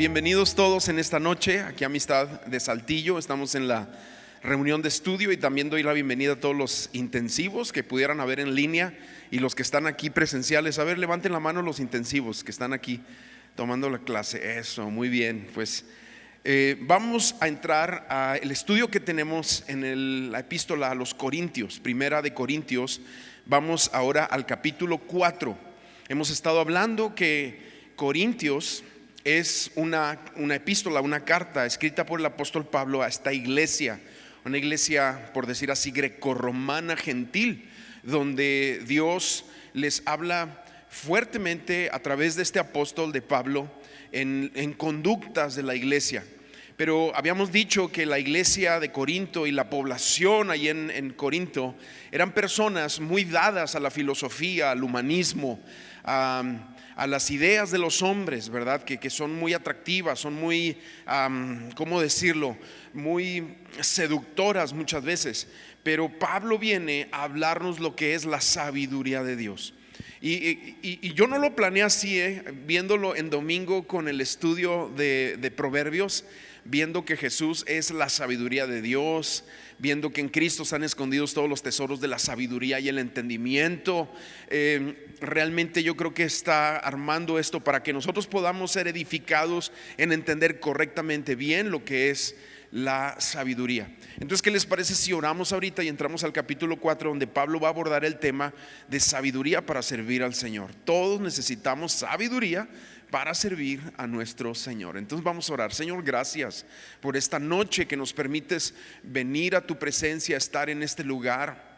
Bienvenidos todos en esta noche, aquí a Amistad de Saltillo. Estamos en la reunión de estudio y también doy la bienvenida a todos los intensivos que pudieran haber en línea y los que están aquí presenciales. A ver, levanten la mano los intensivos que están aquí tomando la clase. Eso, muy bien. Pues vamos a entrar al estudio que tenemos en la epístola a los Corintios, primera de Corintios. Vamos ahora al capítulo 4. Hemos estado hablando que Corintios es una epístola, una carta escrita por el apóstol Pablo a esta iglesia, una iglesia, por decir así, grecorromana gentil, donde Dios les habla fuertemente a través de este apóstol de Pablo en conductas de la iglesia. Pero habíamos dicho que la iglesia de Corinto y la población ahí en Corinto eran personas muy dadas a la filosofía, al humanismo, a las ideas de los hombres, ¿verdad? Que son muy atractivas, son muy, ¿cómo decirlo? Muy seductoras muchas veces. Pero Pablo viene a hablarnos lo que es la sabiduría de Dios. Y yo no lo planeé así, viéndolo en domingo con el estudio de Proverbios, viendo que Jesús es la sabiduría de Dios, viendo que en Cristo están escondidos todos los tesoros de la sabiduría y el entendimiento. Realmente yo creo que está armando esto para que nosotros podamos ser edificados en entender correctamente bien lo que es la sabiduría. Entonces, ¿qué les parece si oramos ahorita y entramos al capítulo 4, donde Pablo va a abordar el tema de sabiduría para servir al Señor? Todos necesitamos sabiduría para servir a nuestro Señor. Entonces vamos a orar. Señor, gracias por esta noche que nos permites venir a tu presencia, estar en este lugar,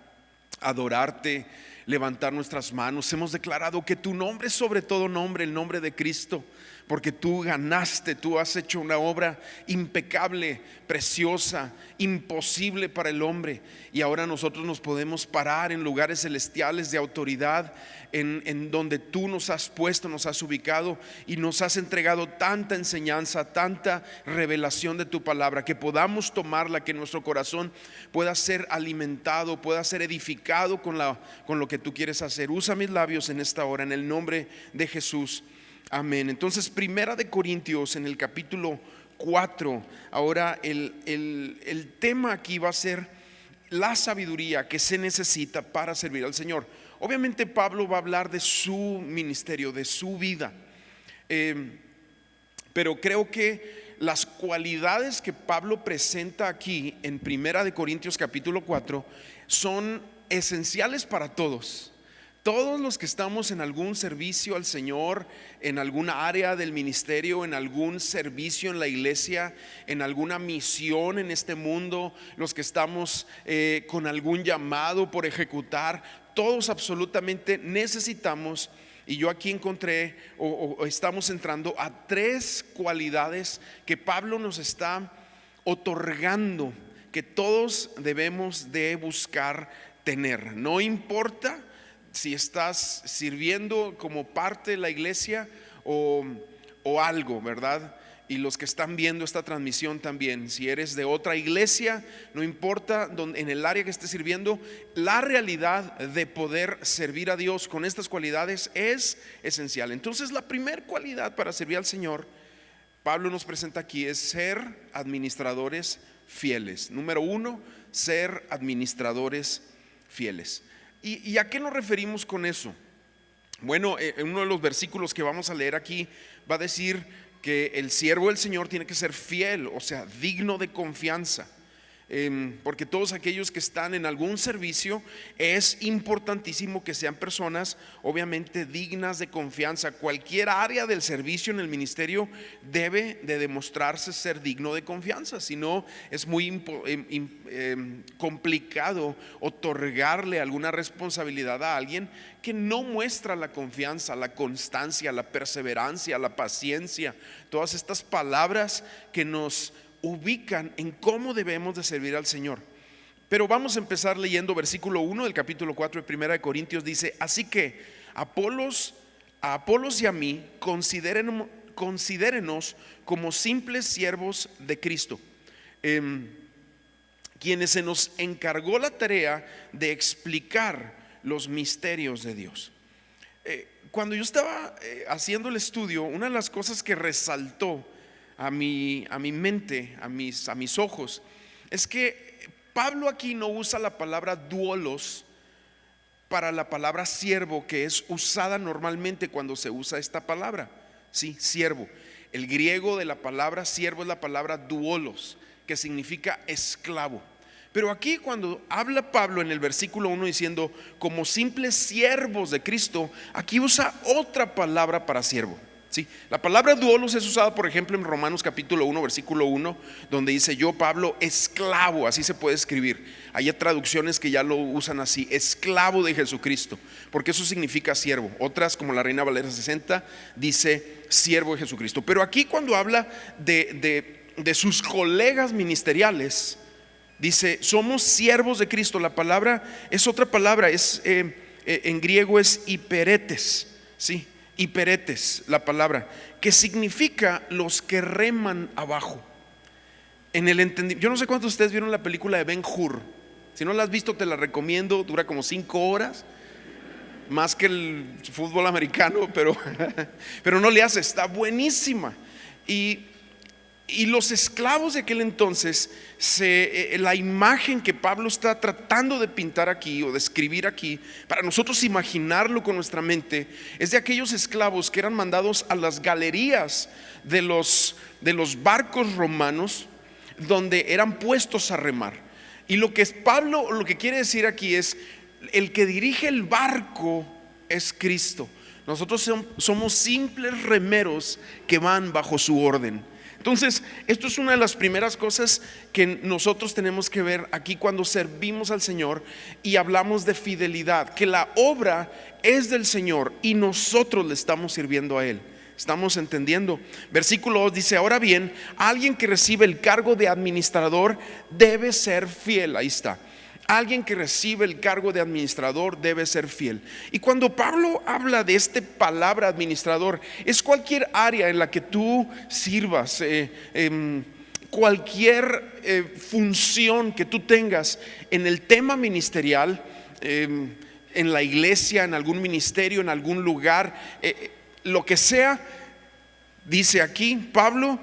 adorarte, levantar nuestras manos. Hemos declarado que tu nombre es sobre todo nombre, el nombre de Cristo, porque tú ganaste, tú has hecho una obra impecable, preciosa, imposible para el hombre. Y ahora nosotros nos podemos parar en lugares celestiales de autoridad, en donde tú nos has puesto, nos has ubicado y nos has entregado tanta enseñanza, tanta revelación de tu palabra, que podamos tomarla, que nuestro corazón pueda ser alimentado, pueda ser edificado con lo que tú quieres hacer. Usa mis labios en esta hora, en el nombre de Jesús. Amén. Entonces, primera de Corintios, en el capítulo 4, ahora el tema aquí va a ser la sabiduría que se necesita para servir al Señor. Obviamente Pablo va a hablar de su ministerio, de su vida, pero creo que las cualidades que Pablo presenta aquí en primera de Corintios capítulo 4 son esenciales para todos. Todos los que estamos en algún servicio al Señor, en alguna área del ministerio, en algún servicio en la iglesia, en alguna misión en este mundo, los que estamos con algún llamado por ejecutar, todos absolutamente necesitamos. Y yo aquí encontré o estamos entrando a tres cualidades que Pablo nos está otorgando, que todos debemos de buscar tener. No importa si estás sirviendo como parte de la iglesia o algo, ¿verdad? Y los que están viendo esta transmisión también, si eres de otra iglesia, no importa en el área que estés sirviendo, la realidad de poder servir a Dios con estas cualidades es esencial. Entonces, la primera cualidad para servir al Señor, Pablo nos presenta aquí, es ser administradores fieles. Número 1, ser administradores fieles. ¿Y a qué nos referimos con eso? Bueno, en uno de los versículos que vamos a leer aquí va a decir que el siervo del Señor tiene que ser fiel, o sea, digno de confianza. Porque todos aquellos que están en algún servicio, es importantísimo que sean personas obviamente dignas de confianza. Cualquier área del servicio en el ministerio debe de demostrarse ser digno de confianza, si no es muy complicado otorgarle alguna responsabilidad a alguien que no muestra la confianza, la constancia, la perseverancia, la paciencia, todas estas palabras que nos ubican en cómo debemos de servir al Señor. Pero vamos a empezar leyendo versículo 1 del capítulo 4 de primera de Corintios. Dice: así que a Apolos y a mí considérenos como simples siervos de Cristo, quienes se nos encargó la tarea de explicar los misterios de Dios. Cuando yo estaba haciendo el estudio, una de las cosas que resaltó a mi mente, a mis ojos, es que Pablo aquí no usa la palabra duolos para la palabra siervo, que es usada normalmente cuando se usa esta palabra. Sí, siervo. El griego de la palabra siervo es la palabra duolos, que significa esclavo. Pero aquí cuando habla Pablo en el versículo 1 diciendo como simples siervos de Cristo, aquí usa otra palabra para siervo. Sí, la palabra duolos es usada por ejemplo en Romanos capítulo 1 versículo 1, donde dice yo Pablo esclavo, así se puede escribir. Hay traducciones que ya lo usan así, esclavo de Jesucristo, porque eso significa siervo. Otras como la Reina Valera 60 dice siervo de Jesucristo. Pero aquí cuando habla de sus colegas ministeriales, dice somos siervos de Cristo. La palabra es otra palabra, en griego es hiperetes, sí, hiperetes la palabra, que significa los que reman abajo. En el entendimiento, yo no sé cuántos de ustedes vieron la película de Ben-Hur. Si no la has visto te la recomiendo, dura como 5 horas, más que el fútbol americano, pero no le hace, está buenísima. Y los esclavos de aquel entonces, la imagen que Pablo está tratando de pintar aquí o de escribir aquí, para nosotros imaginarlo con nuestra mente, es de aquellos esclavos que eran mandados a las galerías de los barcos romanos, donde eran puestos a remar. Y lo que Pablo lo que quiere decir aquí es, el que dirige el barco es Cristo. Nosotros somos simples remeros que van bajo su orden. Entonces, esto es una de las primeras cosas que nosotros tenemos que ver aquí cuando servimos al Señor y hablamos de fidelidad, que la obra es del Señor y nosotros le estamos sirviendo a Él. ¿Estamos entendiendo? Versículo 2 dice, ahora bien, alguien que recibe el cargo de administrador debe ser fiel. Ahí está. Alguien que recibe el cargo de administrador debe ser fiel. Y cuando Pablo habla de esta palabra administrador, es cualquier área en la que tú sirvas, cualquier función que tú tengas en el tema ministerial, en la iglesia, en algún ministerio, en algún lugar, lo que sea. Dice aquí Pablo,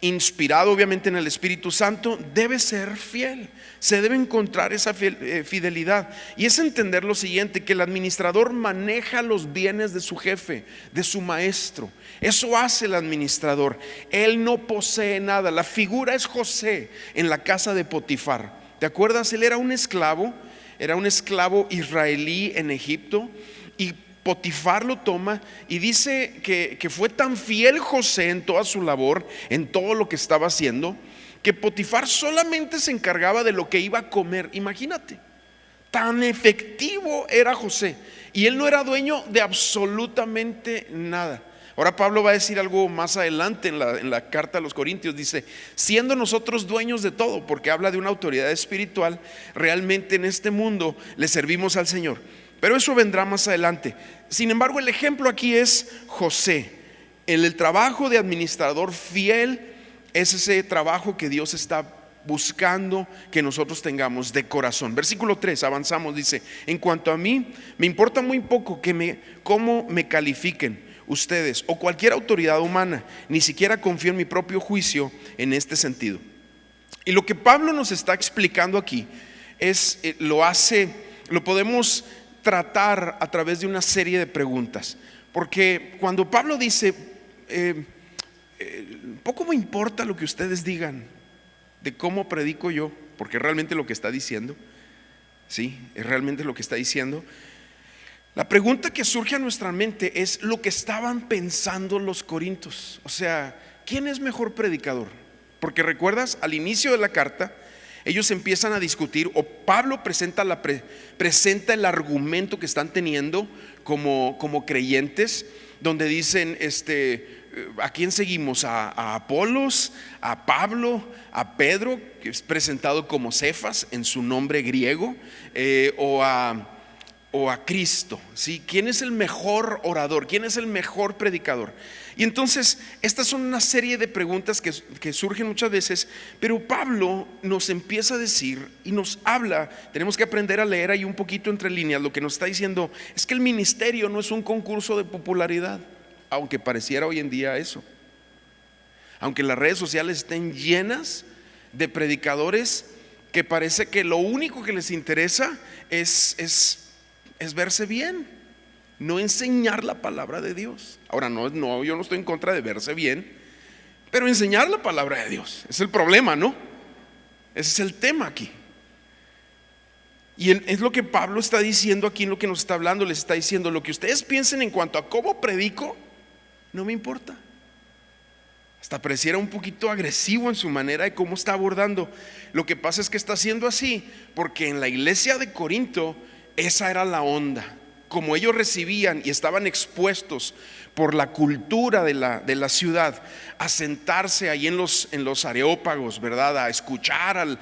inspirado obviamente en el Espíritu Santo, debe ser fiel. Se debe encontrar esa fidelidad. Y es entender lo siguiente, que el administrador maneja los bienes de su jefe, de su maestro. Eso hace el administrador. Él no posee nada. La figura es José en la casa de Potifar. ¿Te acuerdas? Él era un esclavo israelí en Egipto, y Potifar lo toma y dice que fue tan fiel José en toda su labor, en todo lo que estaba haciendo, que Potifar solamente se encargaba de lo que iba a comer. Imagínate, tan efectivo era José, y él no era dueño de absolutamente nada. Ahora Pablo va a decir algo más adelante en la carta a los Corintios. Dice, siendo nosotros dueños de todo, porque habla de una autoridad espiritual, realmente en este mundo le servimos al Señor. Pero eso vendrá más adelante. Sin embargo, el ejemplo aquí es José. El trabajo de administrador fiel es ese trabajo que Dios está buscando que nosotros tengamos de corazón. Versículo 3, avanzamos, dice, en cuanto a mí, me importa muy poco cómo me califiquen ustedes o cualquier autoridad humana, ni siquiera confío en mi propio juicio en este sentido. Y lo que Pablo nos está explicando aquí es, lo podemos tratar a través de una serie de preguntas, porque cuando Pablo dice poco me importa lo que ustedes digan de cómo predico yo, porque realmente lo que está diciendo, sí, es realmente lo que está diciendo. La pregunta que surge a nuestra mente es lo que estaban pensando los corintios. O sea, ¿quién es mejor predicador? Porque recuerdas, al inicio de la carta ellos empiezan a discutir, o Pablo presenta el argumento que están teniendo como creyentes, donde dicen, ¿a quién seguimos? ¿A Apolos? ¿A Pablo? ¿A Pedro, que es presentado como Cefas en su nombre griego? ¿O a Cristo? ¿Sí? ¿Quién es el mejor orador? ¿Quién es el mejor predicador? Y entonces estas son una serie de preguntas que surgen muchas veces, pero Pablo nos empieza a decir y nos habla. Tenemos que aprender a leer ahí un poquito entre líneas. Lo que nos está diciendo es que el ministerio no es un concurso de popularidad, aunque pareciera hoy en día eso. Aunque las redes sociales estén llenas de predicadores que parece que lo único que les interesa es verse bien, no enseñar la palabra de Dios. Ahora, no, yo no estoy en contra de verse bien, pero enseñar la palabra de Dios es el problema, ¿no? Ese es el tema aquí. Y es lo que Pablo está diciendo aquí, en lo que nos está hablando. Les está diciendo: lo que ustedes piensen en cuanto a cómo predico, no me importa. Hasta pareciera un poquito agresivo en su manera de cómo está abordando. Lo que pasa es que está haciendo así porque en la iglesia de Corinto esa era la onda. Como ellos recibían y estaban expuestos por la cultura de la ciudad a sentarse ahí en los areópagos, ¿verdad? A escuchar,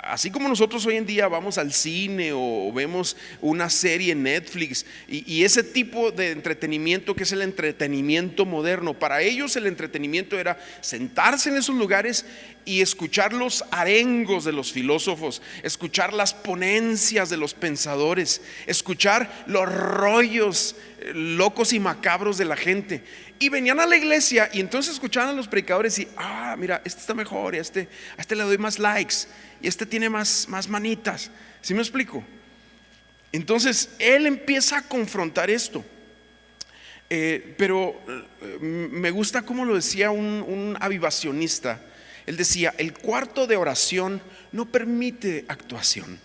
así como nosotros hoy en día vamos al cine o vemos una serie en Netflix y ese tipo de entretenimiento que es el entretenimiento moderno. Para ellos el entretenimiento era sentarse en esos lugares y escuchar los arengos de los filósofos, escuchar las ponencias de los pensadores, escuchar los rollos locos y macabros de la gente. Y venían a la iglesia y entonces escuchaban a los predicadores y mira, este está mejor, y a este le doy más likes, y este tiene más manitas. ¿Sí me explico? Entonces él empieza a confrontar esto. Pero me gusta cómo lo decía un avivacionista. Él decía: el cuarto de oración no permite actuación,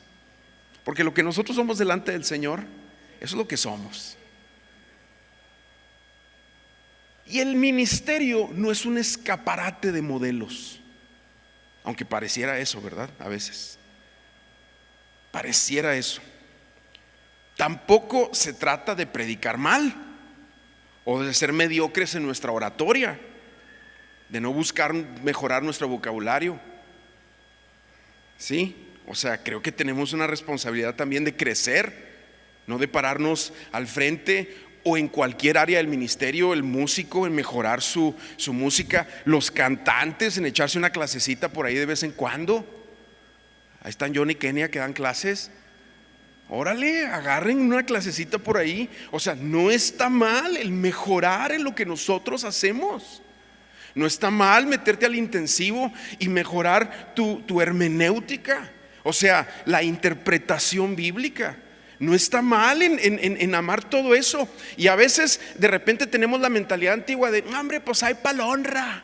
porque lo que nosotros somos delante del Señor, eso es lo que somos. Y el ministerio no es un escaparate de modelos, aunque pareciera eso, ¿verdad? A veces pareciera eso. Tampoco se trata de predicar mal o de ser mediocres en nuestra oratoria, de no buscar mejorar nuestro vocabulario. Sí, o sea, creo que tenemos una responsabilidad también de crecer, no de pararnos al frente o en cualquier área del ministerio, el músico en mejorar su música, los cantantes en echarse una clasecita por ahí de vez en cuando. Ahí están Johnny y Kenia que dan clases. Órale, agarren una clasecita por ahí. O sea, no está mal el mejorar en lo que nosotros hacemos. No está mal meterte al intensivo y mejorar tu hermenéutica, o sea, la interpretación bíblica. No está mal en amar todo eso. Y a veces de repente tenemos la mentalidad antigua de: hombre, pues hay para la honra.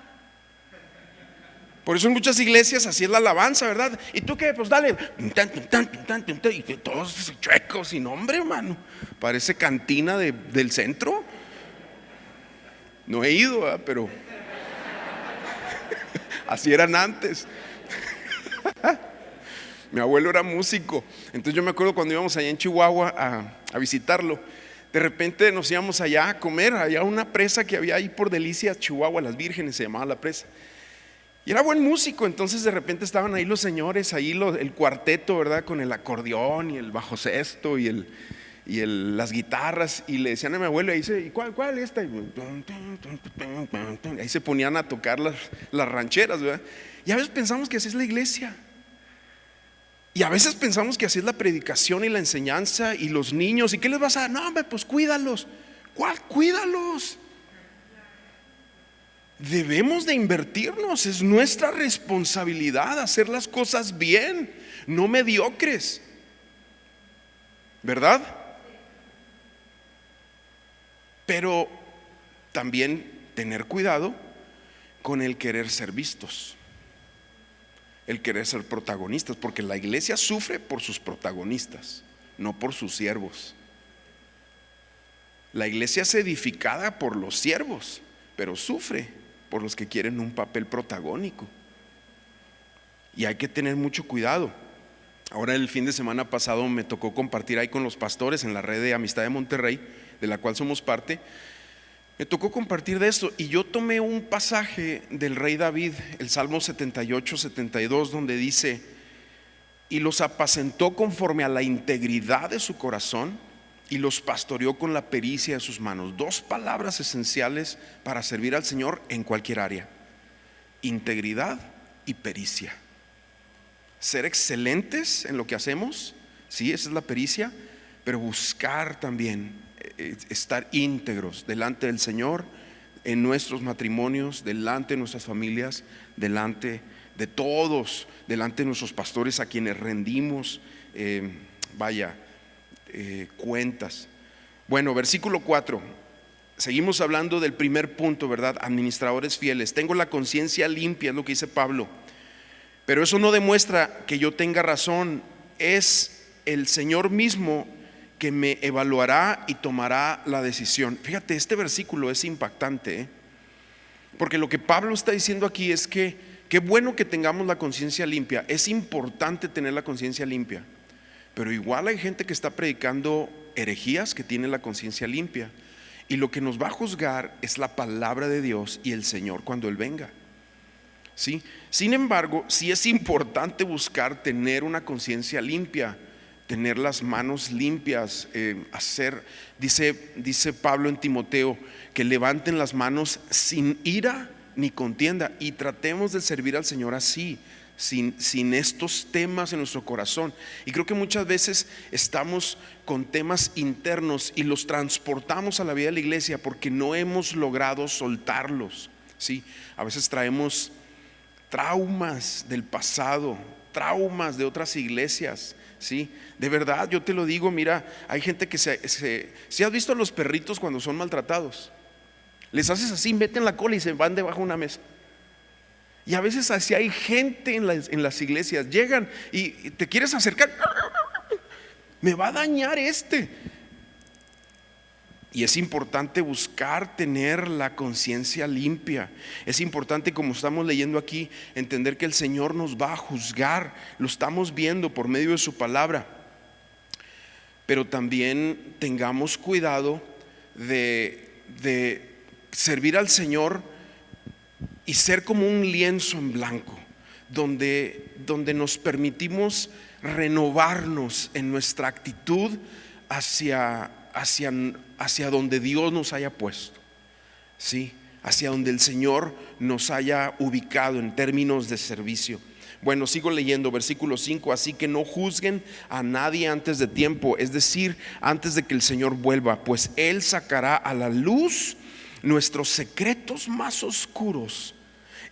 Por eso en muchas iglesias así es la alabanza, ¿verdad? ¿Y tú qué? Pues dale. Y todos chuecos, sin nombre, hermano. Parece cantina del centro. No he ido, ¿verdad? Pero así eran antes. Mi abuelo era músico. Entonces yo me acuerdo cuando íbamos allá en Chihuahua a visitarlo. De repente nos íbamos allá a comer, allá a una presa que había ahí por Delicias, Chihuahua, Las Vírgenes se llamaba la presa. Y era buen músico. Entonces de repente estaban ahí los señores, ahí el cuarteto, ¿verdad? Con el acordeón y el bajo sexto y las guitarras. Y le decían a mi abuelo, y dice: ¿y cuál esta? Y ahí se ponían a tocar las rancheras, ¿verdad? Y a veces pensamos que así es la iglesia. Y a veces pensamos que así es la predicación y la enseñanza y los niños. ¿Y qué les vas a dar? No, hombre, pues cuídalos. ¿Cuál? Cuídalos. Debemos de invertirnos. Es nuestra responsabilidad hacer las cosas bien, no mediocres, ¿verdad? Pero también tener cuidado con el querer ser vistos, el querer ser protagonistas, porque la iglesia sufre por sus protagonistas, no por sus siervos. La iglesia es edificada por los siervos, pero sufre por los que quieren un papel protagónico. Y hay que tener mucho cuidado. Ahora el fin de semana pasado me tocó compartir ahí con los pastores en la red de Amistad de Monterrey, de la cual somos parte. Me tocó compartir de esto y yo tomé un pasaje del rey David, el Salmo 78-72, donde dice: y los apacentó conforme a la integridad de su corazón y los pastoreó con la pericia de sus manos. Dos palabras esenciales para servir al Señor en cualquier área: integridad y pericia. Ser excelentes en lo que hacemos, sí, esa es la pericia, pero buscar también estar íntegros delante del Señor, en nuestros matrimonios, delante de nuestras familias, delante de todos, delante de nuestros pastores a quienes rendimos cuentas. Bueno, versículo 4. Seguimos hablando del primer punto, ¿verdad? Administradores fieles. Tengo la conciencia limpia, es lo que dice Pablo. Pero eso no demuestra que yo tenga razón. Es el Señor mismo que me evaluará y tomará la decisión. Fíjate, este versículo es impactante, porque lo que Pablo está diciendo aquí es que qué bueno que tengamos la conciencia limpia. Es importante tener la conciencia limpia, pero igual hay gente que está predicando herejías que tiene la conciencia limpia, y lo que nos va a juzgar es la palabra de Dios y el Señor cuando Él venga. ¿Sí? Sin embargo, sí es importante buscar tener una conciencia limpia, tener las manos limpias, dice Pablo en Timoteo, que levanten las manos sin ira ni contienda, y tratemos de servir al Señor así, sin estos temas en nuestro corazón. Y creo que muchas veces estamos con temas internos y los transportamos a la vida de la iglesia porque no hemos logrado soltarlos. ¿Sí? A veces traemos traumas del pasado, traumas de otras iglesias. ¿Sí? De verdad, yo te lo digo, mira, hay gente que si has visto a los perritos cuando son maltratados, les haces así, meten la cola y se van debajo de una mesa. Y a veces así hay gente en las iglesias, llegan y te quieres acercar, me va a dañar este. Y es importante buscar tener la conciencia limpia. Es importante, como estamos leyendo aquí, entender que el Señor nos va a juzgar. Lo estamos viendo por medio de su palabra. Pero también tengamos cuidado de servir al Señor y ser como un lienzo en blanco, donde nos permitimos renovarnos en nuestra actitud hacia donde Dios nos haya puesto, ¿sí? Hacia donde el Señor nos haya ubicado en términos de servicio. Bueno, sigo leyendo, versículo 5. Así que no juzguen a nadie antes de tiempo, es decir, antes de que el Señor vuelva, pues Él sacará a la luz nuestros secretos más oscuros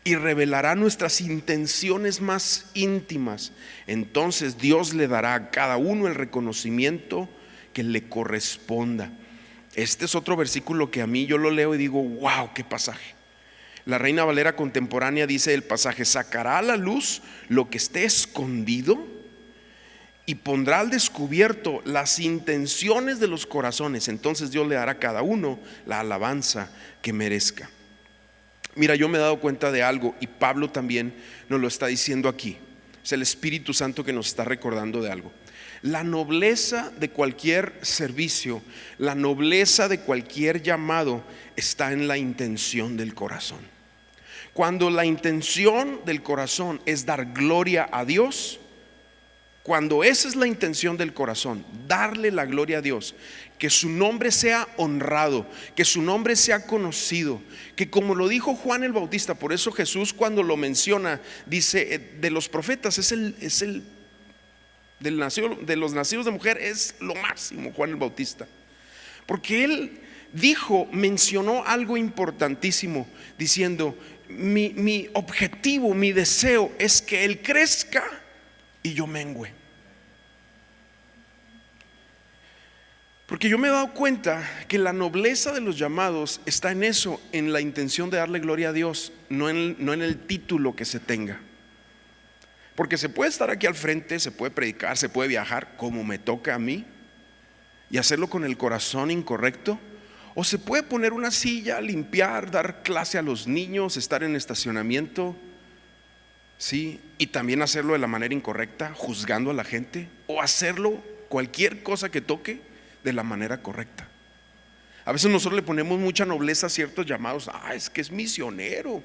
y revelará nuestras intenciones más íntimas. Entonces Dios le dará a cada uno el reconocimiento que le corresponda. Este es otro versículo que a mí yo lo leo y digo, wow, qué pasaje. La Reina Valera contemporánea dice el pasaje: sacará a la luz lo que esté escondido y pondrá al descubierto las intenciones de los corazones. Entonces Dios le dará a cada uno la alabanza que merezca. Mira, yo me he dado cuenta de algo, y Pablo también nos lo está diciendo aquí. Es el Espíritu Santo que nos está recordando de algo. La nobleza de cualquier servicio, la nobleza de cualquier llamado está en la intención del corazón. Cuando la intención del corazón es dar gloria a Dios, cuando esa es la intención del corazón, darle la gloria a Dios, que su nombre sea honrado, que su nombre sea conocido, que como lo dijo Juan el Bautista, por eso Jesús cuando lo menciona dice de los profetas de los nacidos de mujer es lo máximo, Juan el Bautista, porque él mencionó algo importantísimo, diciendo mi objetivo, mi deseo es que él crezca y yo mengüe. Porque yo me he dado cuenta que la nobleza de los llamados está en eso, en la intención de darle gloria a Dios, no en el título que se tenga. Porque se puede estar aquí al frente, se puede predicar, se puede viajar como me toca a mí y hacerlo con el corazón incorrecto, o se puede poner una silla, limpiar, dar clase a los niños, estar en estacionamiento, ¿sí? Y también hacerlo de la manera incorrecta, juzgando a la gente, o hacerlo cualquier cosa que toque de la manera correcta. A veces nosotros le ponemos mucha nobleza a ciertos llamados. Es que es misionero,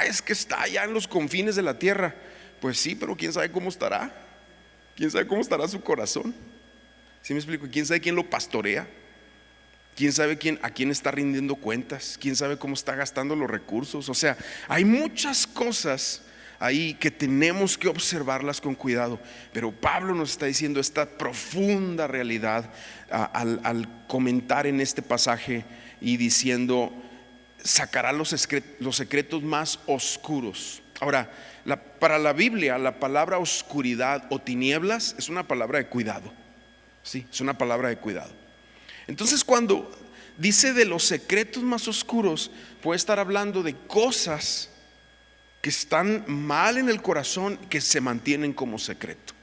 es que está allá en los confines de la tierra. Pues sí, pero quién sabe cómo estará, quién sabe cómo estará su corazón. ¿Sí me explico? ¿Quién sabe quién lo pastorea? ¿Quién sabe a quién está rindiendo cuentas? ¿Quién sabe cómo está gastando los recursos? O sea, hay muchas cosas ahí que tenemos que observarlas con cuidado. Pero Pablo nos está diciendo esta profunda realidad al comentar en este pasaje y diciendo: sacará los secretos más oscuros. Ahora, para la Biblia, la palabra oscuridad o tinieblas es una palabra de cuidado. Sí, es una palabra de cuidado. Entonces, cuando dice de los secretos más oscuros, puede estar hablando de cosas que están mal en el corazón, que se mantienen como secreto.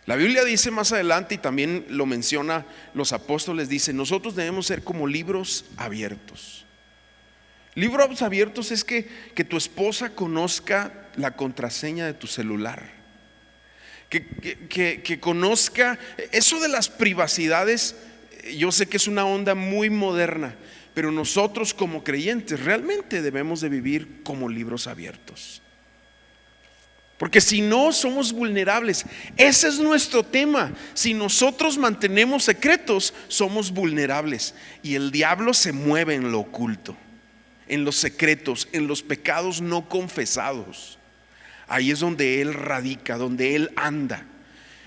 La Biblia dice más adelante, y también lo menciona los apóstoles, dice: nosotros debemos ser como libros abiertos. Libros abiertos es que tu esposa conozca la contraseña de tu celular, que conozca eso de las privacidades. Yo sé que es una onda muy moderna, pero nosotros como creyentes realmente debemos de vivir como libros abiertos, porque si no, somos vulnerables. Ese es nuestro tema. Si nosotros mantenemos secretos, somos vulnerables, y el diablo se mueve en lo oculto, en los secretos, en los pecados no confesados. Ahí es donde él radica, donde él anda.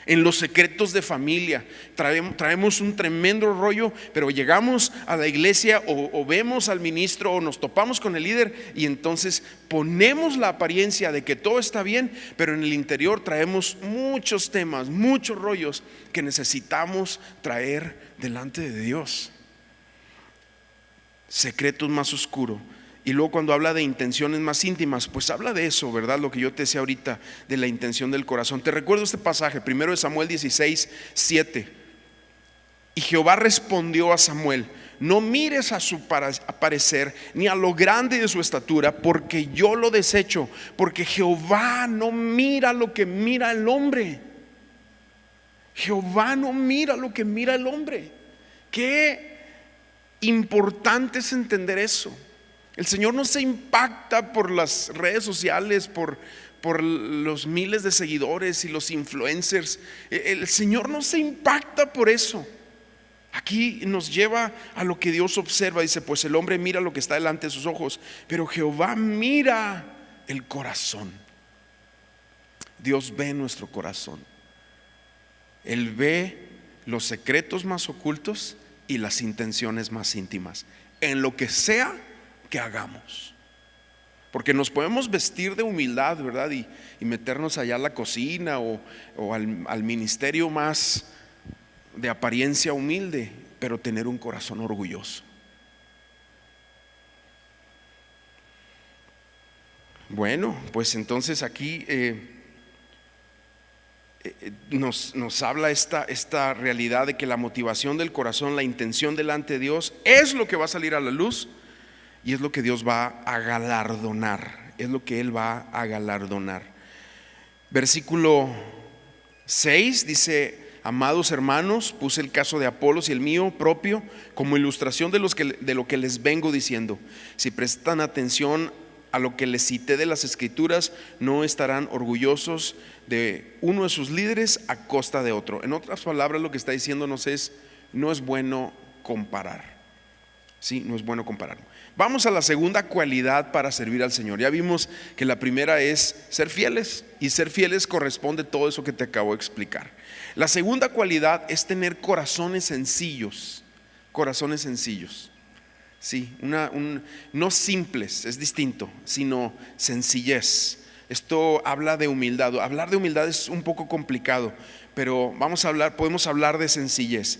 En los secretos de familia traemos un tremendo rollo, pero llegamos a la iglesia o vemos al ministro o nos topamos con el líder, y entonces ponemos la apariencia de que todo está bien, pero en el interior traemos muchos temas, muchos rollos que necesitamos traer delante de Dios. Secretos más oscuros. Y luego cuando habla de intenciones más íntimas, pues habla de eso, ¿verdad? Lo que yo te decía ahorita, de la intención del corazón. Te recuerdo este pasaje, 1 Samuel 16:7. Y Jehová respondió a Samuel: no mires a su parecer, ni a lo grande de su estatura, porque yo lo desecho. Porque Jehová no mira lo que mira el hombre. Jehová no mira lo que mira el hombre. Qué importante es entender eso. El Señor no se impacta por las redes sociales, por los miles de seguidores y los influencers. El Señor no se impacta por eso. Aquí nos lleva a lo que Dios observa. Dice: pues el hombre mira lo que está delante de sus ojos, pero Jehová mira el corazón. Dios ve nuestro corazón. Él ve los secretos más ocultos y las intenciones más íntimas, en lo que sea que hagamos. Porque nos podemos vestir de humildad, ¿verdad? Y meternos allá a la cocina o al ministerio más de apariencia humilde, pero tener un corazón orgulloso. Bueno, pues entonces aquí nos habla esta realidad de que la motivación del corazón, la intención delante de Dios, es lo que va a salir a la luz. Y es lo que Dios va a galardonar. Es lo que Él va a galardonar. Versículo 6 dice: amados hermanos, puse el caso de Apolos y el mío propio como ilustración de lo que les vengo diciendo. Si prestan atención a lo que les cité de las Escrituras, no estarán orgullosos de uno de sus líderes a costa de otro. En otras palabras, lo que está diciéndonos es: no es bueno comparar. Sí, no es bueno comparar. Vamos a la segunda cualidad para servir al Señor. Ya vimos que la primera es ser fieles, y ser fieles corresponde a todo eso que te acabo de explicar. La segunda cualidad es tener corazones sencillos. Corazones sencillos. Sí, no simples, es distinto, sino sencillez. Esto habla de humildad. Hablar de humildad es un poco complicado, pero podemos hablar de sencillez.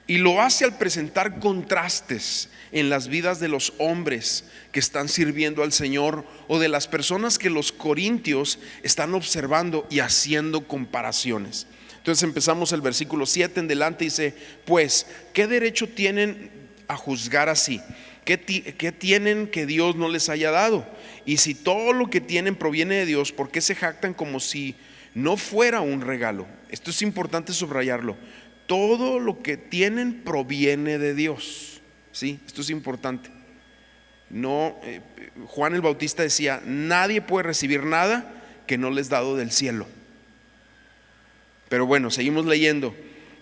Y lo hace al presentar contrastes en las vidas de los hombres que están sirviendo al Señor, o de las personas que los corintios están observando y haciendo comparaciones. Entonces empezamos el versículo 7 en delante. Dice: pues, ¿qué derecho tienen a juzgar así? ¿Qué tienen que Dios no les haya dado? Y si todo lo que tienen proviene de Dios, ¿por qué se jactan como si no fuera un regalo? Esto es importante subrayarlo. Todo lo que tienen proviene de Dios. ¿Sí? Esto es importante. Juan el Bautista decía: nadie puede recibir nada que no les dado del cielo. Pero bueno, seguimos leyendo.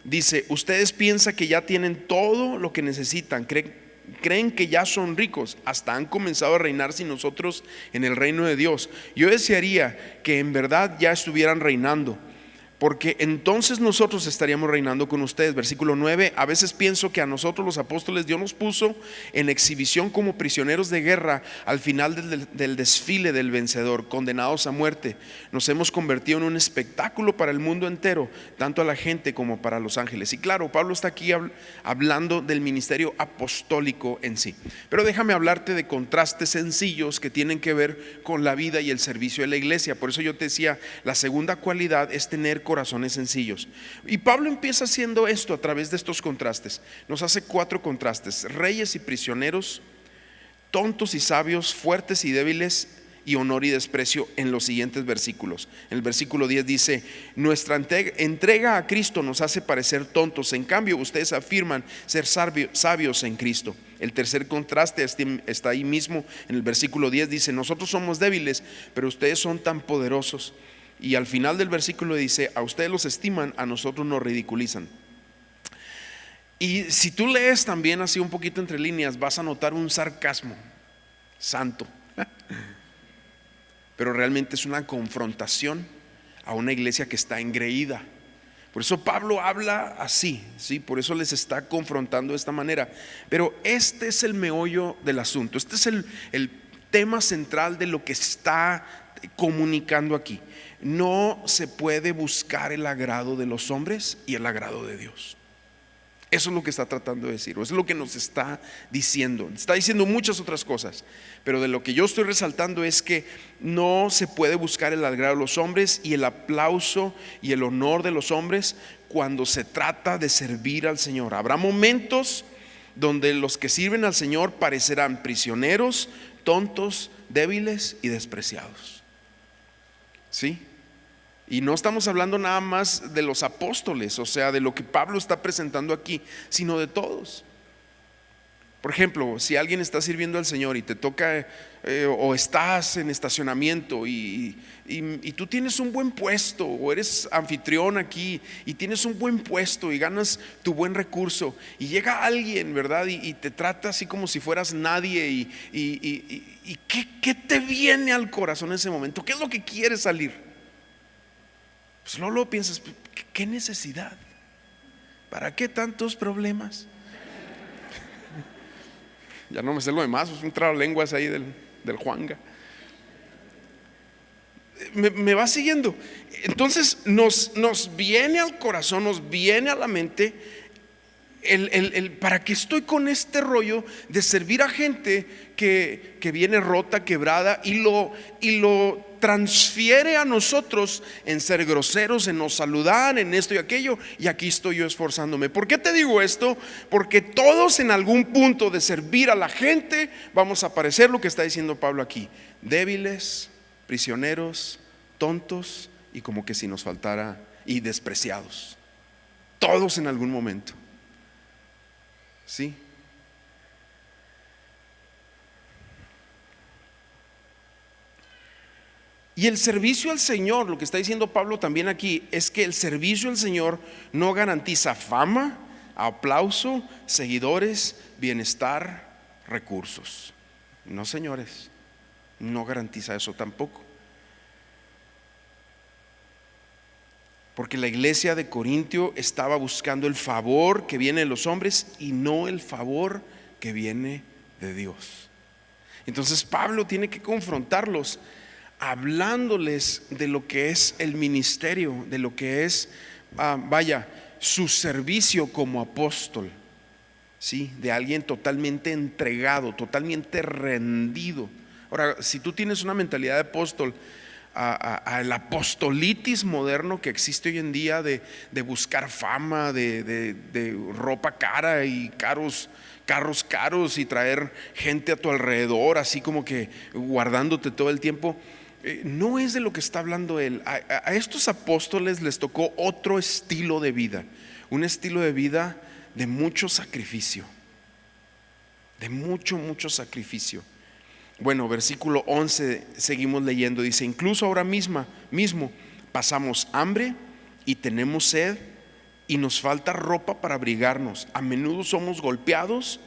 Dice: ustedes piensan que ya tienen todo lo que necesitan, creen que ya son ricos, hasta han comenzado a reinar sin nosotros en el reino de Dios. Yo desearía que en verdad ya estuvieran reinando, porque entonces nosotros estaríamos reinando con ustedes. Versículo 9, a veces pienso que a nosotros los apóstoles Dios nos puso en exhibición como prisioneros de guerra al final del desfile del vencedor, condenados a muerte. Nos hemos convertido en un espectáculo para el mundo entero, tanto a la gente como para los ángeles. Y claro, Pablo está aquí hablando del ministerio apostólico en sí. Pero déjame hablarte de contrastes sencillos que tienen que ver con la vida y el servicio de la iglesia. Por eso yo te decía, la segunda cualidad es tener corazones sencillos. Y Pablo empieza haciendo esto a través de estos contrastes. Nos hace 4 contrastes: reyes y prisioneros, tontos y sabios, fuertes y débiles, y honor y desprecio, en los siguientes versículos. En el versículo 10 dice: nuestra entrega a Cristo nos hace parecer tontos, en cambio ustedes afirman ser sabios en Cristo. El tercer contraste está ahí mismo en el versículo 10, dice: nosotros somos débiles, pero ustedes son tan poderosos. Y al final del versículo dice: a ustedes los estiman, a nosotros nos ridiculizan. Y si tú lees también así un poquito entre líneas, vas a notar un sarcasmo santo, pero realmente es una confrontación a una iglesia que está engreída. Por eso Pablo habla así, ¿sí? Por eso les está confrontando de esta manera. Pero este es el meollo del asunto. Este es el tema central de lo que está comunicando aquí. No se puede buscar el agrado de los hombres y el agrado de Dios. Eso es lo que está tratando de decir, o eso es lo que nos está diciendo. Está diciendo muchas otras cosas, pero de lo que yo estoy resaltando es que no se puede buscar el agrado de los hombres y el aplauso y el honor de los hombres cuando se trata de servir al Señor. Habrá momentos donde los que sirven al Señor parecerán prisioneros, tontos, débiles y despreciados. ¿Sí? Y no estamos hablando nada más de los apóstoles, o sea, de lo que Pablo está presentando aquí, sino de todos. Por ejemplo, si alguien está sirviendo al Señor y te toca o estás en estacionamiento y tú tienes un buen puesto, o eres anfitrión aquí y tienes un buen puesto y ganas tu buen recurso, y llega alguien, ¿verdad? Y te trata así como si fueras nadie, y ¿qué te viene al corazón en ese momento? ¿Qué es lo que quieres salir? Pues luego piensas: ¿qué necesidad? ¿Para qué tantos problemas? Ya no me sé lo demás, es un trabalenguas ahí del Juanga. Me va siguiendo. Entonces nos viene al corazón, nos viene a la mente ¿para qué estoy con este rollo de servir a gente que viene rota, quebrada, y lo transfiere a nosotros en ser groseros, en no saludar, en esto y aquello? Y aquí estoy yo esforzándome. ¿Por qué te digo esto? Porque todos en algún punto de servir a la gente vamos a parecer lo que está diciendo Pablo aquí: débiles, prisioneros, tontos, y como que si nos faltara, y despreciados. Todos en algún momento. ¿Sí? Y el servicio al Señor, lo que está diciendo Pablo también aquí, es que el servicio al Señor no garantiza fama, aplauso, seguidores, bienestar, recursos. No, señores, no garantiza eso tampoco. Porque la iglesia de Corintio estaba buscando el favor que viene de los hombres y no el favor que viene de Dios. Entonces Pablo tiene que confrontarlos hablándoles de lo que es el ministerio, de lo que es, su servicio como apóstol, ¿sí? De alguien totalmente entregado, totalmente rendido. Ahora, si tú tienes una mentalidad de apóstol, al apostolitis moderno que existe hoy en día de buscar fama, de ropa cara y carros caros y traer gente a tu alrededor, así como que guardándote todo el tiempo, no es de lo que está hablando él. A estos apóstoles les tocó otro estilo de vida, un estilo de vida de mucho sacrificio, de mucho sacrificio. Bueno, versículo 11, seguimos leyendo, dice: incluso ahora mismo pasamos hambre y tenemos sed y nos falta ropa para abrigarnos. A menudo somos golpeados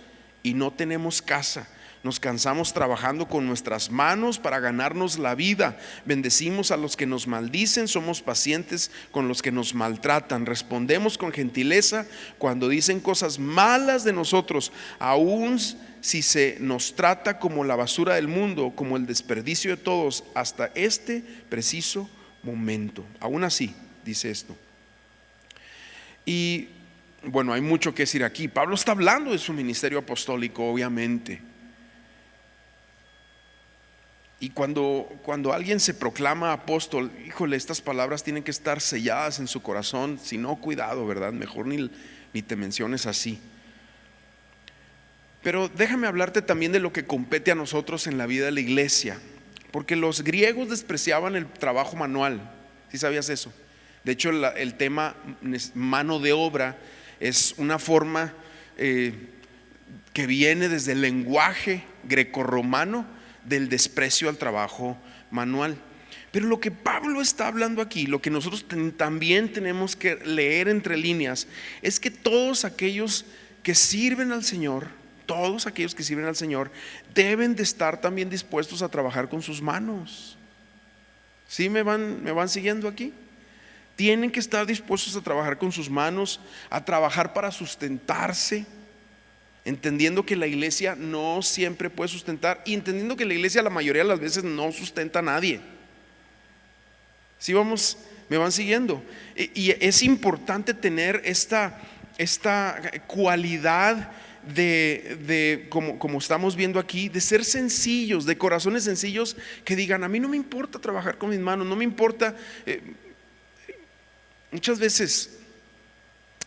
y no tenemos casa. nos cansamos trabajando con nuestras manos para ganarnos la vida. Bendecimos a los que nos maldicen, somos pacientes con los que nos maltratan. Respondemos con gentileza cuando dicen cosas malas de nosotros, aun si se nos trata como la basura del mundo, como el desperdicio de todos, hasta este preciso momento. Aún así, dice esto. Y bueno, hay mucho que decir aquí. Pablo está hablando de su ministerio apostólico, obviamente. Y cuando alguien se proclama apóstol, híjole, estas palabras tienen que estar selladas en su corazón. Si no, cuidado, ¿verdad? Mejor ni te menciones así. Pero déjame hablarte también de lo que compete a nosotros en la vida de la iglesia, porque los griegos despreciaban el trabajo manual. ¿Sí sabías eso? De hecho, el tema mano de obra es una forma que viene desde el lenguaje grecorromano del desprecio al trabajo manual. Pero lo que Pablo está hablando aquí, lo que nosotros también tenemos que leer entre líneas, es que todos aquellos que sirven al Señor, deben de estar también dispuestos a trabajar con sus manos. ¿Sí me van siguiendo aquí? Tienen que estar dispuestos a trabajar con sus manos, a trabajar para sustentarse, entendiendo que la iglesia no siempre puede sustentar, y entendiendo que la iglesia la mayoría de las veces no sustenta a nadie. ¿Sí me van siguiendo? Y es importante tener esta cualidad de como estamos viendo aquí, de ser sencillos, de corazones sencillos, que digan: a mí no me importa trabajar con mis manos, no me importa. Muchas veces,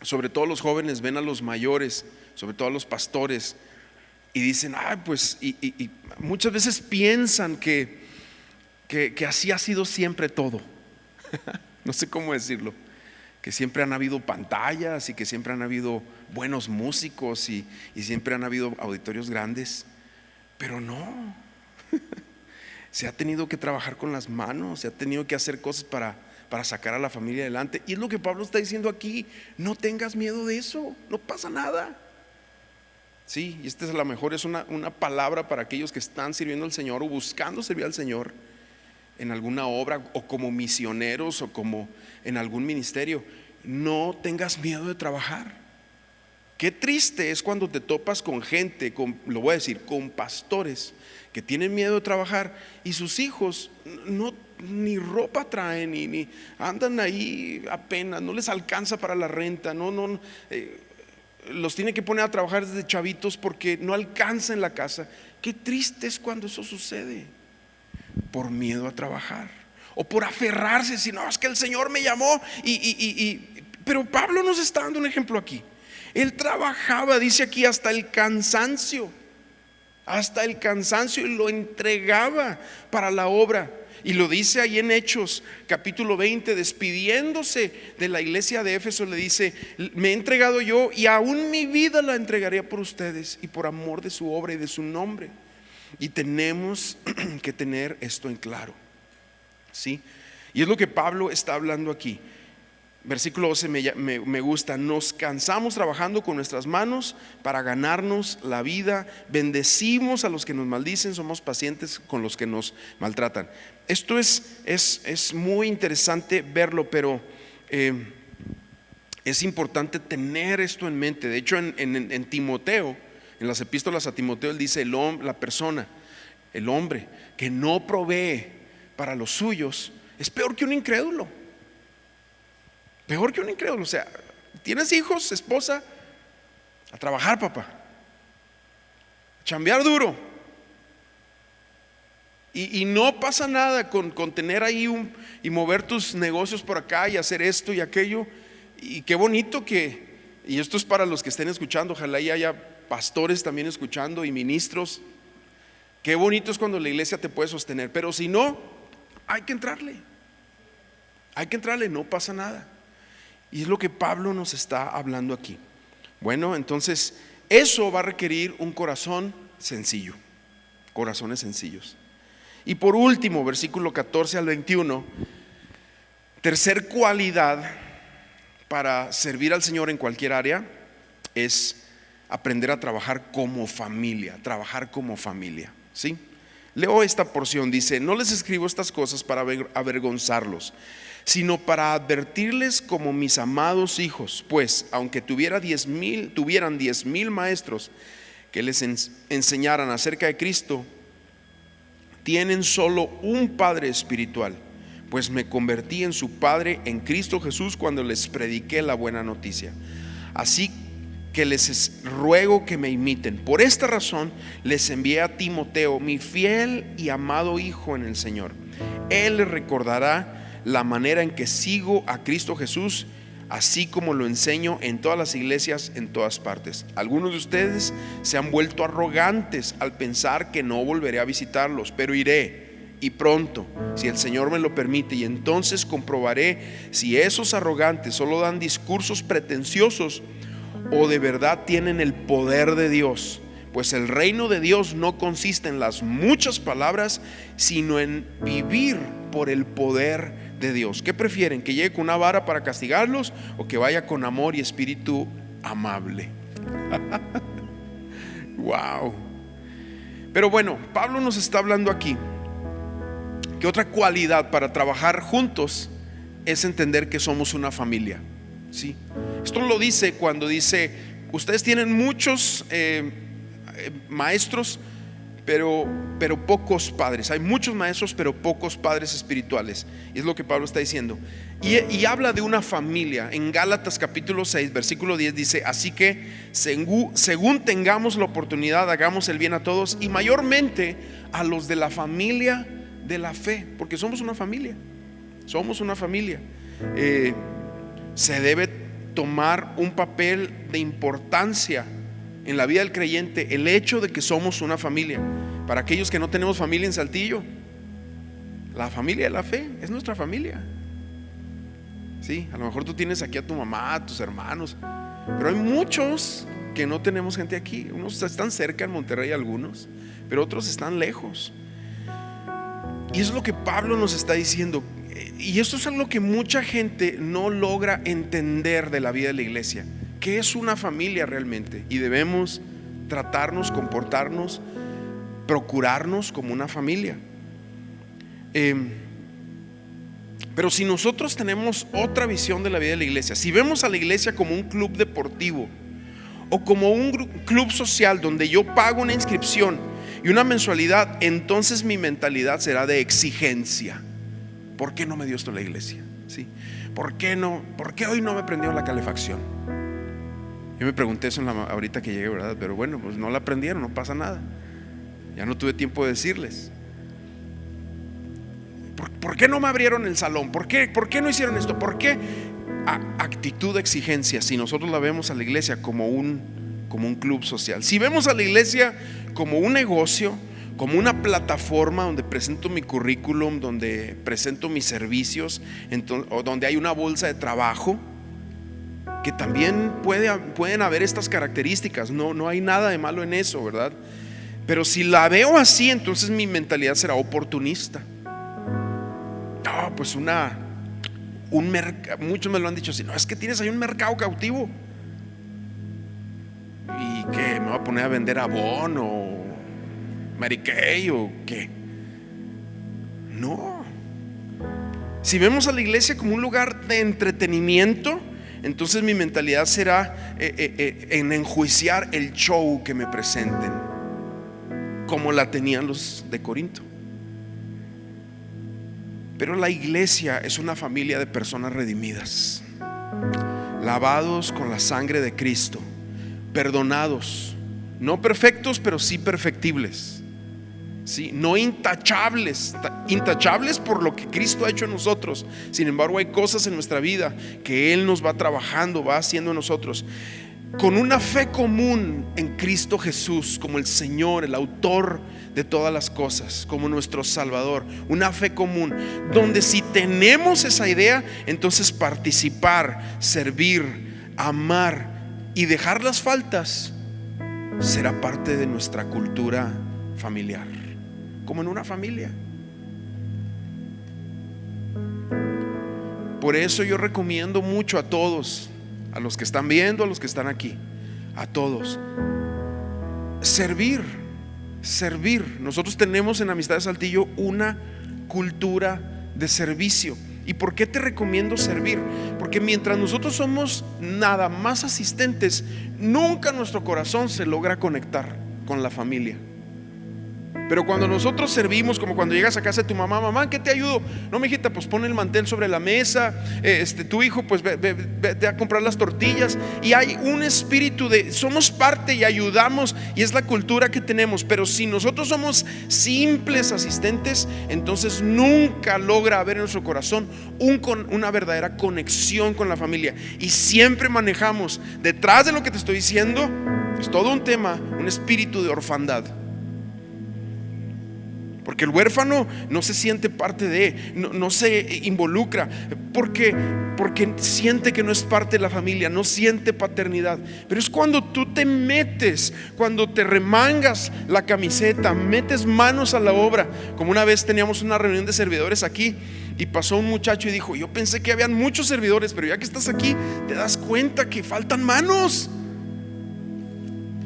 sobre todo los jóvenes, ven a los mayores, sobre todo a los pastores, y dicen: pues, y muchas veces piensan que así ha sido siempre todo. No sé cómo decirlo, que siempre han habido pantallas y que siempre han habido buenos músicos y siempre han habido auditorios grandes. Pero no, se ha tenido que trabajar con las manos, se ha tenido que hacer cosas para sacar a la familia adelante. Y es lo que Pablo está diciendo aquí: no tengas miedo de eso, no pasa nada. Sí, y esta es la mejor, es una palabra para aquellos que están sirviendo al Señor o buscando servir al Señor en alguna obra, o como misioneros, o como en algún ministerio. No tengas miedo de trabajar. Qué triste es cuando te topas con gente, lo voy a decir, con pastores que tienen miedo de trabajar, y sus hijos ni ropa traen, ni andan ahí apenas, no les alcanza para la renta, los tiene que poner a trabajar desde chavitos porque no alcanza en la casa. Qué triste es cuando eso sucede, por miedo a trabajar o por aferrarse, si no, es que el Señor me llamó. Pero Pablo nos está dando un ejemplo aquí. Él trabajaba, dice aquí, hasta el cansancio, y lo entregaba para la obra. Y lo dice ahí en Hechos capítulo 20, despidiéndose de la iglesia de Éfeso, le dice: me he entregado yo, y aún mi vida la entregaría por ustedes y por amor de su obra y de su nombre. Y tenemos que tener esto en claro, ¿sí? Y es lo que Pablo está hablando aquí. Versículo 12 me gusta: nos cansamos trabajando con nuestras manos para ganarnos la vida, bendecimos a los que nos maldicen, somos pacientes con los que nos maltratan. Esto es muy interesante verlo, pero es importante tener esto en mente. De hecho, en Timoteo, en las epístolas a Timoteo, él dice: el hombre que no provee para los suyos es peor que un incrédulo. Peor que un incrédulo. O sea, tienes hijos, esposa, a trabajar, papá, a chambear duro, y no pasa nada con tener ahí y mover tus negocios por acá y hacer esto y aquello. Y qué bonito y esto es para los que estén escuchando, ojalá y haya pastores también escuchando y ministros. Qué bonito es cuando la iglesia te puede sostener, pero si no, hay que entrarle, no pasa nada. Y es lo que Pablo nos está hablando aquí. Bueno, entonces eso va a requerir un corazón sencillo, corazones sencillos. Y por último, versículo 14 al 21, tercer cualidad para servir al Señor en cualquier área es aprender a trabajar como familia, ¿sí? Leo esta porción, dice: no les escribo estas cosas para avergonzarlos, sino para advertirles como mis amados hijos. Pues aunque tuvieran 10,000 maestros que les enseñaran acerca de Cristo, tienen solo un Padre espiritual, pues me convertí en su Padre en Cristo Jesús cuando les prediqué la buena noticia. Así que les ruego que me imiten. Por esta razón les envié a Timoteo, mi fiel y amado hijo en el Señor. Él les recordará la manera en que sigo a Cristo Jesús, así como lo enseño en todas las iglesias en todas partes. Algunos de ustedes se han vuelto arrogantes al pensar que no volveré a visitarlos, pero iré, y pronto, si el Señor me lo permite, y entonces comprobaré si esos arrogantes solo dan discursos pretenciosos o de verdad tienen el poder de Dios. Pues el reino de Dios no consiste en las muchas palabras, sino en vivir por el poder de Dios. ¿Qué prefieren? ¿Que llegue con una vara para castigarlos o que vaya con amor y espíritu amable? Wow. Pero bueno, Pablo nos está hablando aquí que otra cualidad para trabajar juntos es entender que somos una familia, ¿sí? Esto lo dice cuando dice: ustedes tienen muchos maestros, pero pocos padres. Hay muchos maestros, pero pocos padres espirituales. Y es lo que Pablo está diciendo. Y habla de una familia. En Gálatas capítulo 6 versículo 10 dice: así que según tengamos la oportunidad, hagamos el bien a todos, y mayormente a los de la familia de la fe, porque somos una familia. Se debe tomar un papel de importancia en la vida del creyente el hecho de que somos una familia. Para aquellos que no tenemos familia en Saltillo, la familia de la fe es nuestra familia. Sí, a lo mejor tú tienes aquí a tu mamá, a tus hermanos, pero hay muchos que no tenemos gente aquí. Unos están cerca en Monterrey, algunos, pero otros están lejos. Y eso es lo que Pablo nos está diciendo. Y esto es algo que mucha gente no logra entender de la vida de la iglesia, que es una familia realmente, y debemos tratarnos, comportarnos, procurarnos como una familia. Pero si nosotros tenemos otra visión de la vida de la iglesia, si vemos a la iglesia como un club deportivo o como un club social donde yo pago una inscripción y una mensualidad, entonces mi mentalidad será de exigencia. ¿Por qué no me dio esto la iglesia? ¿Sí? ¿Por qué hoy no me prendió la calefacción? Yo me pregunté eso ahorita que llegué, ¿verdad? Pero bueno, pues no la prendieron, no pasa nada. Ya no tuve tiempo de decirles. ¿Por qué no me abrieron el salón? ¿Por qué no hicieron esto? ¿Por qué? Actitud de exigencia. Si nosotros la vemos a la iglesia como un club social, si vemos a la iglesia como un negocio, como una plataforma donde presento mi currículum, donde presento mis servicios, o donde hay una bolsa de trabajo, que también pueden haber estas características, no hay nada de malo en eso, ¿verdad? Pero si la veo así, entonces mi mentalidad será oportunista. No, pues muchos me lo han dicho así: no, es que tienes ahí un mercado cautivo, y que me voy a poner a vender Avon o Mary Kay o qué. No. Si vemos a la iglesia como un lugar de entretenimiento, entonces mi mentalidad será en enjuiciar el show que me presenten, como la tenían los de Corinto. Pero la iglesia es una familia de personas redimidas, lavados con la sangre de Cristo, perdonados, no perfectos, pero sí perfectibles. ¿Sí? No intachables por lo que Cristo ha hecho en nosotros. Sin embargo, hay cosas en nuestra vida que Él nos va trabajando, va haciendo en nosotros, con una fe común en Cristo Jesús como el Señor, el autor de todas las cosas, como nuestro Salvador. Una fe común donde, si tenemos esa idea, entonces participar, servir, amar y dejar las faltas será parte de nuestra cultura familiar, como en una familia. Por eso yo recomiendo mucho a todos, a los que están viendo, a los que están aquí, a todos. Servir. Nosotros tenemos en Amistad de Saltillo una cultura de servicio. ¿Y por qué te recomiendo servir? Porque mientras nosotros somos nada más asistentes, nunca nuestro corazón se logra conectar con la familia. Pero cuando nosotros servimos, como cuando llegas a casa de tu mamá: mamá, ¿qué te ayudo? No, mijita, pues pon el mantel sobre la mesa. Tu hijo, pues vete a comprar las tortillas. Y hay un espíritu de somos parte y ayudamos, y es la cultura que tenemos. Pero si nosotros somos simples asistentes, entonces nunca logra haber en nuestro corazón una verdadera conexión con la familia. Y siempre manejamos, detrás de lo que te estoy diciendo, es todo un tema, un espíritu de orfandad. Porque el huérfano no se siente parte de, no se involucra, porque siente que no es parte de la familia, no siente paternidad. Pero es cuando tú te metes, cuando te remangas la camiseta, metes manos a la obra. Como una vez teníamos una reunión de servidores aquí, y pasó un muchacho y dijo: yo pensé que habían muchos servidores, pero ya que estás aquí te das cuenta que faltan manos.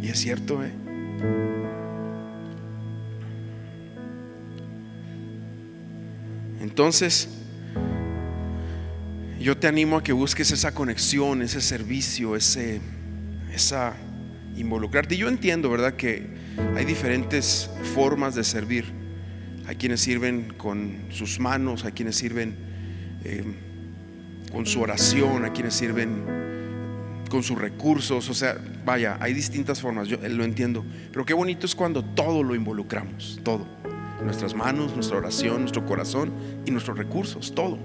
Y es cierto, Entonces, yo te animo a que busques esa conexión, ese servicio, esa involucrarte. Y yo entiendo, ¿verdad?, que hay diferentes formas de servir. Hay quienes sirven con sus manos, hay quienes sirven con su oración, hay quienes sirven con sus recursos. O sea, vaya, hay distintas formas, yo lo entiendo. Pero qué bonito es cuando todo lo involucramos, todo. Nuestras manos, nuestra oración, nuestro corazón y nuestros recursos, todo.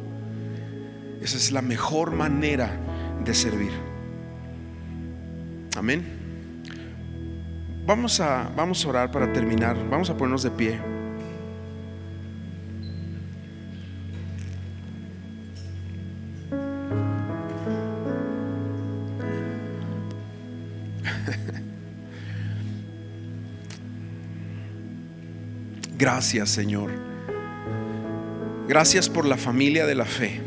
Esa es la mejor manera de servir. Amén. Vamos a orar para terminar. Vamos a ponernos de pie. Gracias, Señor. Gracias por la familia de la fe.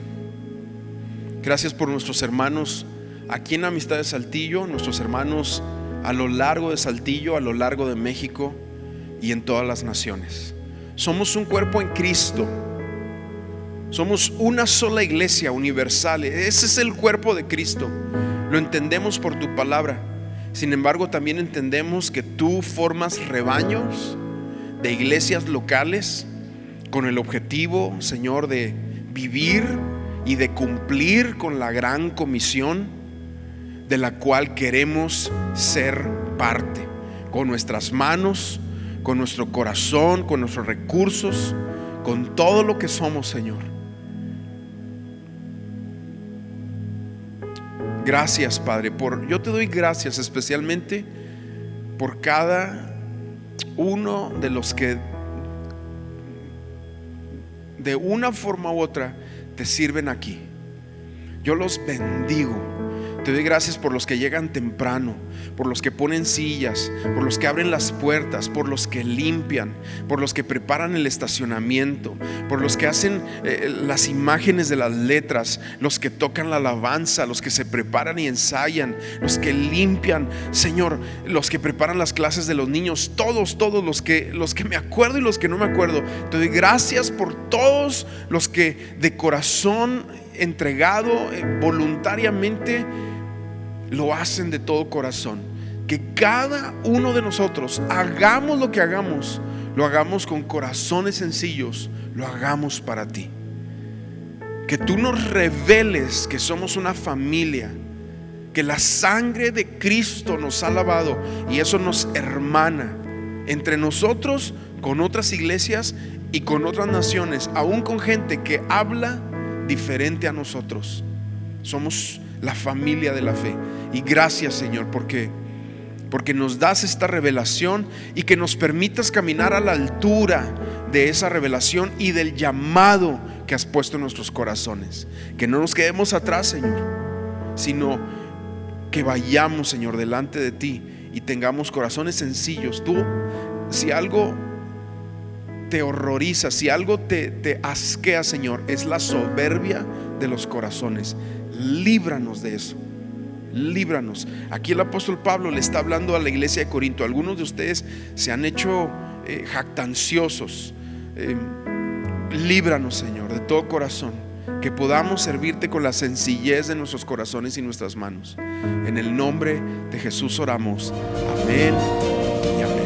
Gracias por nuestros hermanos aquí en Amistad de Saltillo, nuestros hermanos a lo largo de Saltillo, a lo largo de México y en todas las naciones. Somos un cuerpo en Cristo. Somos una sola iglesia universal. Ese es el cuerpo de Cristo. Lo entendemos por tu palabra. Sin embargo, también entendemos que tú formas rebaños de iglesias locales con el objetivo, Señor, de vivir y de cumplir con la gran comisión de la cual queremos ser parte, con nuestras manos, con nuestro corazón, con nuestros recursos, con todo lo que somos, Señor. Gracias, Padre, yo te doy gracias especialmente por cada uno de los que de una forma u otra te sirven aquí. Yo los bendigo. Te doy gracias por los que llegan temprano, por los que ponen sillas, por los que abren las puertas, por los que limpian, por los que preparan el estacionamiento, por los que hacen las imágenes de las letras, los que tocan la alabanza, los que se preparan y ensayan, los que limpian, Señor, los que preparan las clases de los niños, todos los que me acuerdo y los que no me acuerdo. Te doy gracias por todos los que de corazón entregado, voluntariamente lo hacen de todo corazón. Que cada uno de nosotros, hagamos lo que hagamos, lo hagamos con corazones sencillos, lo hagamos para ti. Que tú nos reveles que somos una familia, que la sangre de Cristo nos ha lavado y eso nos hermana entre nosotros, con otras iglesias y con otras naciones, aún con gente que habla diferente a nosotros. Somos la familia de la fe. Y gracias, Señor, porque nos das esta revelación y que nos permitas caminar a la altura de esa revelación y del llamado que has puesto en nuestros corazones. Que no nos quedemos atrás, Señor, sino que vayamos, Señor, delante de ti y tengamos corazones sencillos. Tú, si algo te horroriza, si algo te asquea, Señor, es la soberbia de los corazones. Líbranos de eso. líbranos. Aquí el apóstol Pablo le está hablando a la iglesia de Corinto. Algunos de ustedes se han hecho jactanciosos. Líbranos, Señor, de todo corazón, que podamos servirte con la sencillez de nuestros corazones y nuestras manos. En el nombre de Jesús oramos. Amén y amén.